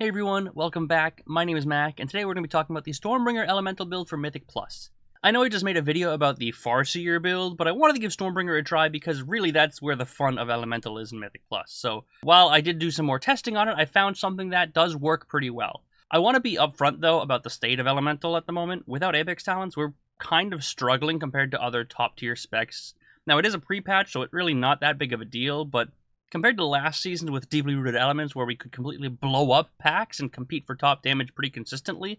Hey everyone, welcome back. My name is Mac, and today we're going to be talking about the Stormbringer Elemental build for Mythic Plus. I know I just made a video about the Farseer build, but I wanted to give Stormbringer a try because really that's where the fun of Elemental is in Mythic Plus. So while I did do some more testing on it, I found something that does work pretty well. I want to be upfront though about the state of Elemental at the moment. Without Apex talents, we're kind of struggling compared to other top tier specs. Now it is a pre-patch, so it's really not that big of a deal, but compared to last season with deeply rooted elements where we could completely blow up packs and compete for top damage pretty consistently,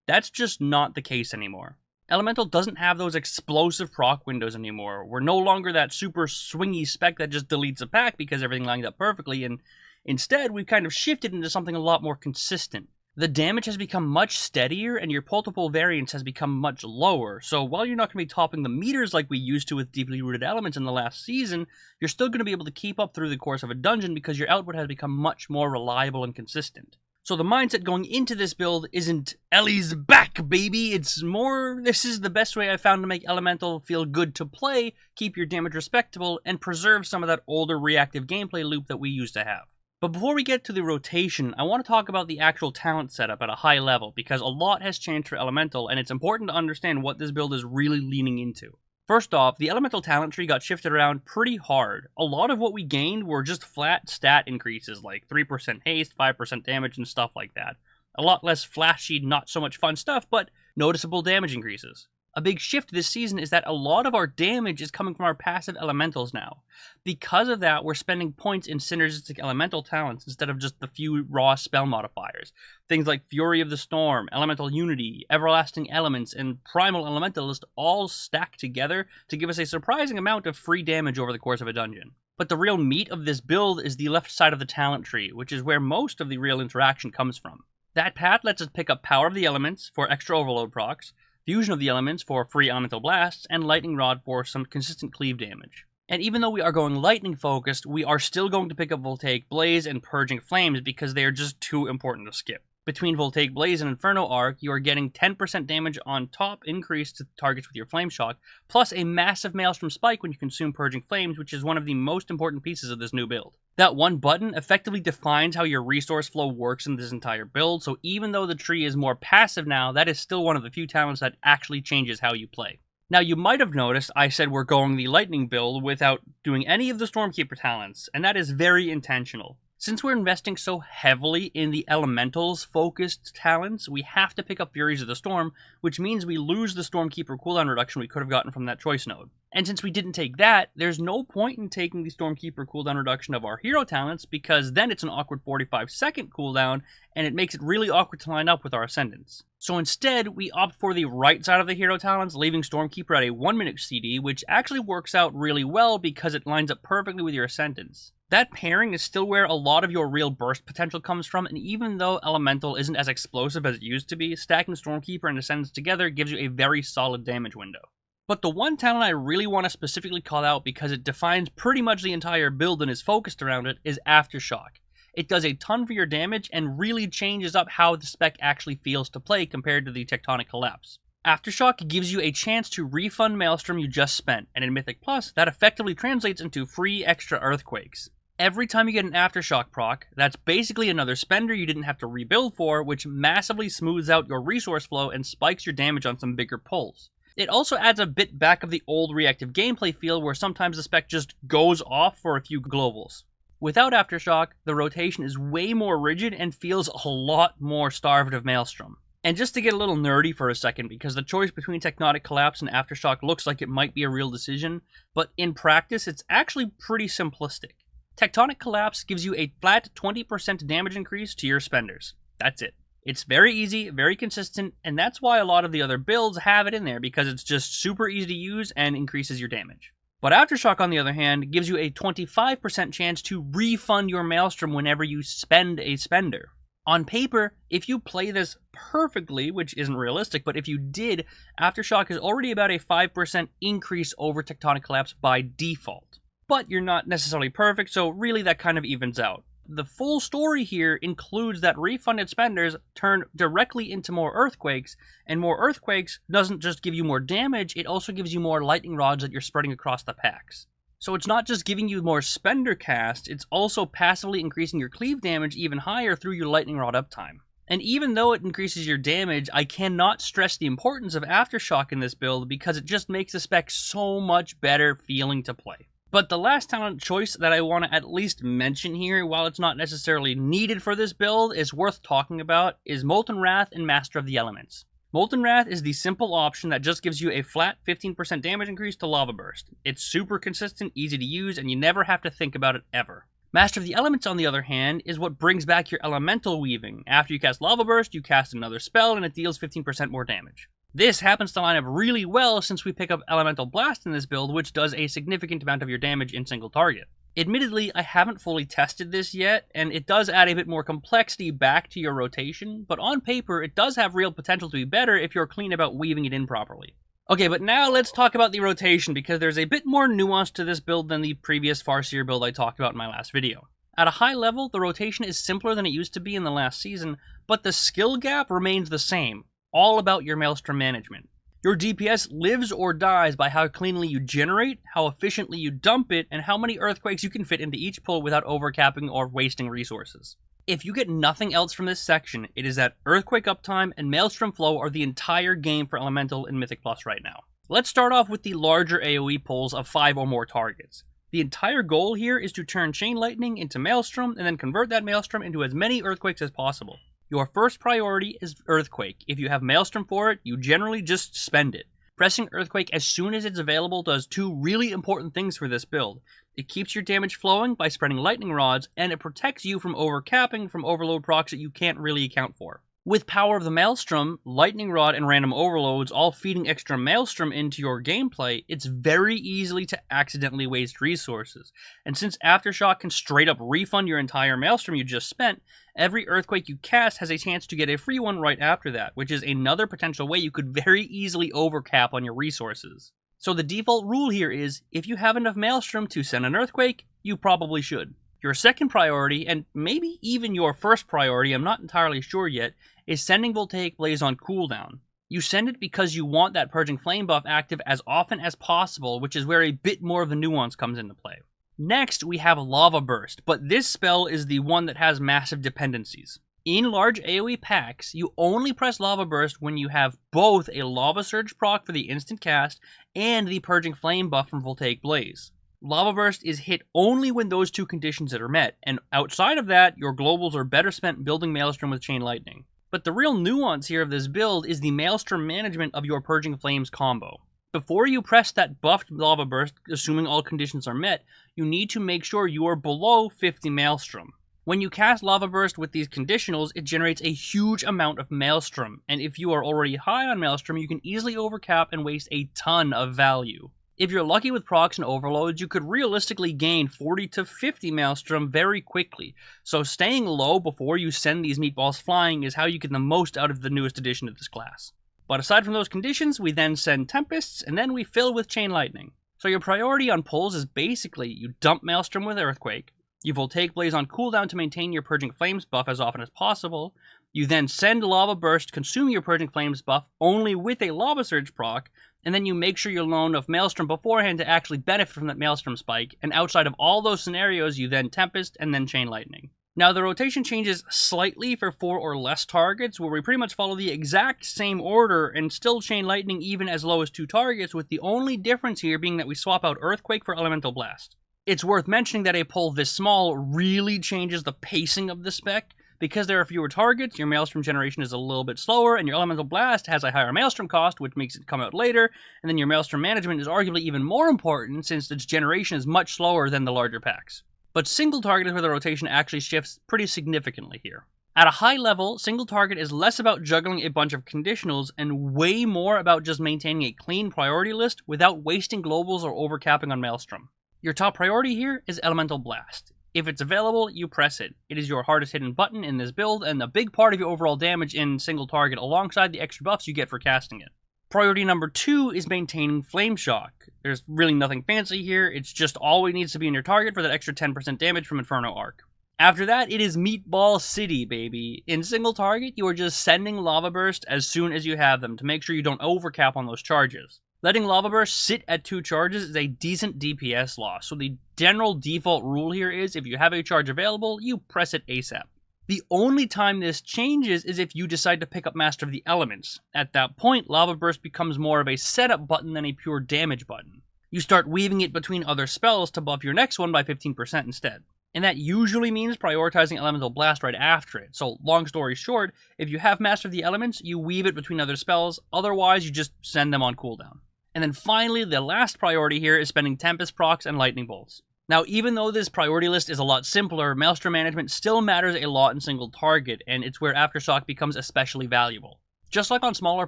that's just not the case anymore. Elemental doesn't have those explosive proc windows anymore. We're no longer that super swingy spec that just deletes a pack because everything lined up perfectly, and instead we've kind of shifted into something a lot more consistent. The damage has become much steadier, and your multiple variance has become much lower, so while you're not going to be topping the meters like we used to with deeply rooted elements in the last season, you're still going to be able to keep up through the course of a dungeon because your output has become much more reliable and consistent. So the mindset going into this build isn't, Ellie's back, baby! It's more, this is the best way I found to make Elemental feel good to play, keep your damage respectable, and preserve some of that older reactive gameplay loop that we used to have. But before we get to the rotation, I want to talk about the actual talent setup at a high level, because a lot has changed for Elemental, and it's important to understand what this build is really leaning into. First off, the Elemental talent tree got shifted around pretty hard. A lot of what we gained were just flat stat increases, like 3% haste, 5% damage, and stuff like that. A lot less flashy, not so much fun stuff, but noticeable damage increases. A big shift this season is that a lot of our damage is coming from our passive elementals now. Because of that, we're spending points in synergistic elemental talents instead of just the few raw spell modifiers. Things like Fury of the Storm, Elemental Unity, Everlasting Elements, and Primal Elementalist all stack together to give us a surprising amount of free damage over the course of a dungeon. But the real meat of this build is the left side of the talent tree, which is where most of the real interaction comes from. That path lets us pick up Power of the Elements for extra overload procs, Fusion of the Elements for free elemental blasts, and Lightning Rod for some consistent cleave damage. And even though we are going lightning focused, we are still going to pick up Voltaic Blaze and Purging Flames because they are just too important to skip. Between Voltaic Blaze and Inferno Arc, you are getting 10% damage on top increase to targets with your Flame Shock, plus a massive Maelstrom spike when you consume Purging Flames, which is one of the most important pieces of this new build. That one button effectively defines how your resource flow works in this entire build, so even though the tree is more passive now, that is still one of the few talents that actually changes how you play. Now, you might have noticed I said we're going the Lightning build without doing any of the Stormkeeper talents, and that is very intentional. Since we're investing so heavily in the Elementals-focused talents, we have to pick up Furies of the Storm, which means we lose the Stormkeeper cooldown reduction we could have gotten from that choice node. And since we didn't take that, there's no point in taking the Stormkeeper cooldown reduction of our hero talents, because then it's an awkward 45-second cooldown, and it makes it really awkward to line up with our Ascendance. So instead, we opt for the right side of the hero talents, leaving Stormkeeper at a 1-minute CD, which actually works out really well because it lines up perfectly with your Ascendance. That pairing is still where a lot of your real burst potential comes from, and even though Elemental isn't as explosive as it used to be, stacking Stormkeeper and Ascendance together gives you a very solid damage window. But the one talent I really want to specifically call out because it defines pretty much the entire build and is focused around it is Aftershock. It does a ton for your damage and really changes up how the spec actually feels to play compared to the Tectonic Collapse. Aftershock gives you a chance to refund Maelstrom you just spent, and in Mythic Plus, that effectively translates into free extra Earthquakes. Every time you get an Aftershock proc, that's basically another spender you didn't have to rebuild for, which massively smooths out your resource flow and spikes your damage on some bigger pulls. It also adds a bit back of the old reactive gameplay feel where sometimes the spec just goes off for a few globals. Without Aftershock, the rotation is way more rigid and feels a lot more starved of Maelstrom. And just to get a little nerdy for a second, because the choice between Tectonic Collapse and Aftershock looks like it might be a real decision, but in practice it's actually pretty simplistic. Tectonic Collapse gives you a flat 20% damage increase to your spenders. That's it. It's very easy, very consistent, and that's why a lot of the other builds have it in there, because it's just super easy to use and increases your damage. But Aftershock, on the other hand, gives you a 25% chance to refund your Maelstrom whenever you spend a spender. On paper, if you play this perfectly, which isn't realistic, but if you did, Aftershock is already about a 5% increase over Tectonic Collapse by default. But you're not necessarily perfect, so really that kind of evens out. The full story here includes that refunded spenders turn directly into more Earthquakes, and more Earthquakes doesn't just give you more damage, it also gives you more Lightning Rods that you're spreading across the packs. So it's not just giving you more spender cast, it's also passively increasing your cleave damage even higher through your lightning rod uptime. And even though it increases your damage, I cannot stress the importance of Aftershock in this build because it just makes the spec so much better feeling to play. But the last talent choice that I want to at least mention here, while it's not necessarily needed for this build, is worth talking about, is Molten Wrath and Master of the Elements. Molten Wrath is the simple option that just gives you a flat 15% damage increase to Lava Burst. It's super consistent, easy to use, and you never have to think about it ever. Master of the Elements, on the other hand, is what brings back your elemental weaving. After you cast Lava Burst, you cast another spell and it deals 15% more damage. This happens to line up really well since we pick up Elemental Blast in this build, which does a significant amount of your damage in single target. Admittedly, I haven't fully tested this yet, and it does add a bit more complexity back to your rotation, but on paper, it does have real potential to be better if you're clean about weaving it in properly. Okay, but now let's talk about the rotation, because there's a bit more nuance to this build than the previous Farseer build I talked about in my last video. At a high level, the rotation is simpler than it used to be in the last season, but the skill gap remains the same, all about your Maelstrom management. Your DPS lives or dies by how cleanly you generate, how efficiently you dump it, and how many earthquakes you can fit into each pull without overcapping or wasting resources. If you get nothing else from this section, it is that Earthquake uptime and Maelstrom flow are the entire game for Elemental in Mythic Plus right now. Let's start off with the larger AoE pulls of 5 or more targets. The entire goal here is to turn Chain Lightning into Maelstrom and then convert that Maelstrom into as many Earthquakes as possible. Your first priority is Earthquake. If you have Maelstrom for it, you generally just spend it. Pressing Earthquake as soon as it's available does 2 really important things for this build. It keeps your damage flowing by spreading lightning rods, and it protects you from overcapping from overload procs that you can't really account for. With Power of the Maelstrom, Lightning Rod, and random overloads all feeding extra Maelstrom into your gameplay, it's very easy to accidentally waste resources. And since Aftershock can straight up refund your entire Maelstrom you just spent, every Earthquake you cast has a chance to get a free one right after that, which is another potential way you could very easily overcap on your resources. So the default rule here is, if you have enough Maelstrom to send an Earthquake, you probably should. Your second priority, and maybe even your first priority, I'm not entirely sure yet, is sending Voltaic Blaze on cooldown. You send it because you want that Purging Flame buff active as often as possible, which is where a bit more of the nuance comes into play. Next, we have Lava Burst, but this spell is the one that has massive dependencies. In large AoE packs, you only press Lava Burst when you have both a Lava Surge proc for the instant cast and the Purging Flame buff from Voltaic Blaze. Lava Burst is hit only when those 2 conditions are met, and outside of that, your globals are better spent building Maelstrom with Chain Lightning. But the real nuance here of this build is the Maelstrom management of your Purging Flames combo. Before you press that buffed Lava Burst, assuming all conditions are met, you need to make sure you are below 50 Maelstrom. When you cast Lava Burst with these conditionals, it generates a huge amount of Maelstrom, and if you are already high on Maelstrom, you can easily overcap and waste a ton of value. If you're lucky with procs and overloads, you could realistically gain 40 to 50 Maelstrom very quickly, so staying low before you send these meatballs flying is how you get the most out of the newest addition to this class. But aside from those conditions, we then send Tempests, and then we fill with Chain Lightning. So your priority on pulls is basically you dump Maelstrom with Earthquake, you Voltaic Blaze on cooldown to maintain your Purging Flames buff as often as possible, you then send Lava Burst, consume your Purging Flames buff only with a Lava Surge proc, and then you make sure you're low enough Maelstrom beforehand to actually benefit from that Maelstrom spike, and outside of all those scenarios, you then Tempest and then Chain Lightning. Now, the rotation changes slightly for 4 or less targets, where we pretty much follow the exact same order and still Chain Lightning even as low as 2 targets, with the only difference here being that we swap out Earthquake for Elemental Blast. It's worth mentioning that a pull this small really changes the pacing of the spec. Because there are fewer targets, your Maelstrom generation is a little bit slower, and your Elemental Blast has a higher Maelstrom cost, which makes it come out later, and then your Maelstrom management is arguably even more important since its generation is much slower than the larger packs. But single target is where the rotation actually shifts pretty significantly here. At a high level, single target is less about juggling a bunch of conditionals and way more about just maintaining a clean priority list without wasting globals or overcapping on Maelstrom. Your top priority here is Elemental Blast. If it's available, you press it. It is your hardest hidden button in this build, and a big part of your overall damage in single target alongside the extra buffs you get for casting it. Priority number 2 is maintaining Flame Shock. There's really nothing fancy here, it's just always needs to be in your target for that extra 10% damage from Inferno Arc. After that, it is Meatball City, baby. In single target, you are just sending Lava Burst as soon as you have them to make sure you don't overcap on those charges. Letting Lava Burst sit at 2 charges is a decent DPS loss, so the general default rule here is if you have a charge available, you press it ASAP. The only time this changes is if you decide to pick up Master of the Elements. At that point, Lava Burst becomes more of a setup button than a pure damage button. You start weaving it between other spells to buff your next one by 15% instead. And that usually means prioritizing Elemental Blast right after it. So, long story short, if you have Master of the Elements, you weave it between other spells, otherwise you just send them on cooldown. And then finally, the last priority here is spending Tempest procs and Lightning Bolts. Now, even though this priority list is a lot simpler, Maelstrom management still matters a lot in single target, and it's where Aftershock becomes especially valuable. Just like on smaller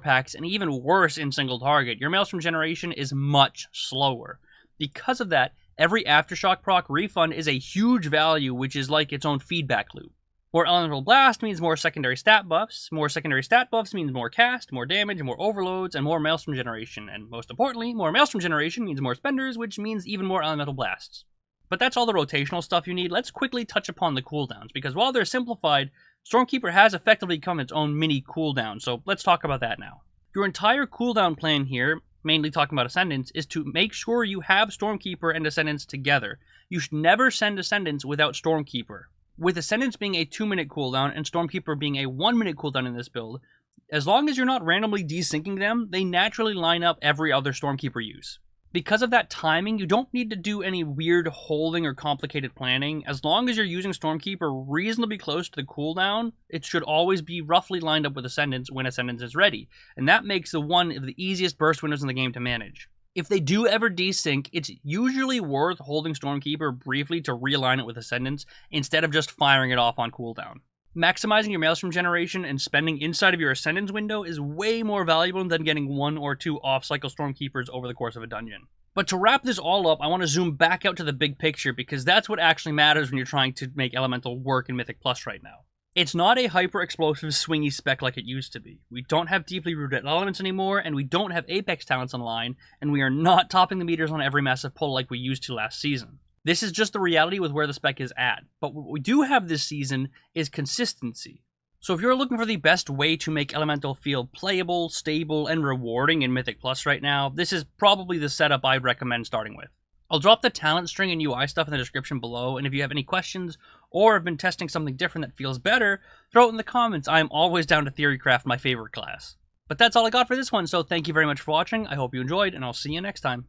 packs, and even worse in single target, your Maelstrom generation is much slower. Because of that, every Aftershock proc refund is a huge value, which is like its own feedback loop. More Elemental Blast means more secondary stat buffs. More secondary stat buffs means more cast, more damage, more overloads, and more Maelstrom generation. And most importantly, more Maelstrom generation means more spenders, which means even more Elemental Blasts. But that's all the rotational stuff you need. Let's quickly touch upon the cooldowns, because while they're simplified, Stormkeeper has effectively become its own mini cooldown, so let's talk about that now. Your entire cooldown plan here, mainly talking about Ascendance, is to make sure you have Stormkeeper and Ascendance together. You should never send Ascendance without Stormkeeper. With Ascendance being a 2-minute cooldown and Stormkeeper being a 1-minute cooldown in this build, as long as you're not randomly desyncing them, they naturally line up every other Stormkeeper use. Because of that timing, you don't need to do any weird holding or complicated planning. As long as you're using Stormkeeper reasonably close to the cooldown, it should always be roughly lined up with Ascendance when Ascendance is ready, and that makes it one of the easiest burst windows in the game to manage. If they do ever desync, it's usually worth holding Stormkeeper briefly to realign it with Ascendance instead of just firing it off on cooldown. Maximizing your Maelstrom generation and spending inside of your Ascendance window is way more valuable than getting 1 or 2 off-cycle Stormkeepers over the course of a dungeon. But to wrap this all up, I want to zoom back out to the big picture, because that's what actually matters when you're trying to make Elemental work in Mythic Plus right now. It's not a hyper-explosive, swingy spec like it used to be. We don't have deeply rooted elements anymore, and we don't have Apex talents online, and we are not topping the meters on every massive pull like we used to last season. This is just the reality with where the spec is at. But what we do have this season is consistency. So if you're looking for the best way to make Elemental feel playable, stable, and rewarding in Mythic Plus right now, this is probably the setup I'd recommend starting with. I'll drop the talent string and UI stuff in the description below, and if you have any questions, or have been testing something different that feels better, throw it in the comments. I'm always down to theorycraft, my favorite class. But that's all I got for this one, so thank you very much for watching. I hope you enjoyed, and I'll see you next time.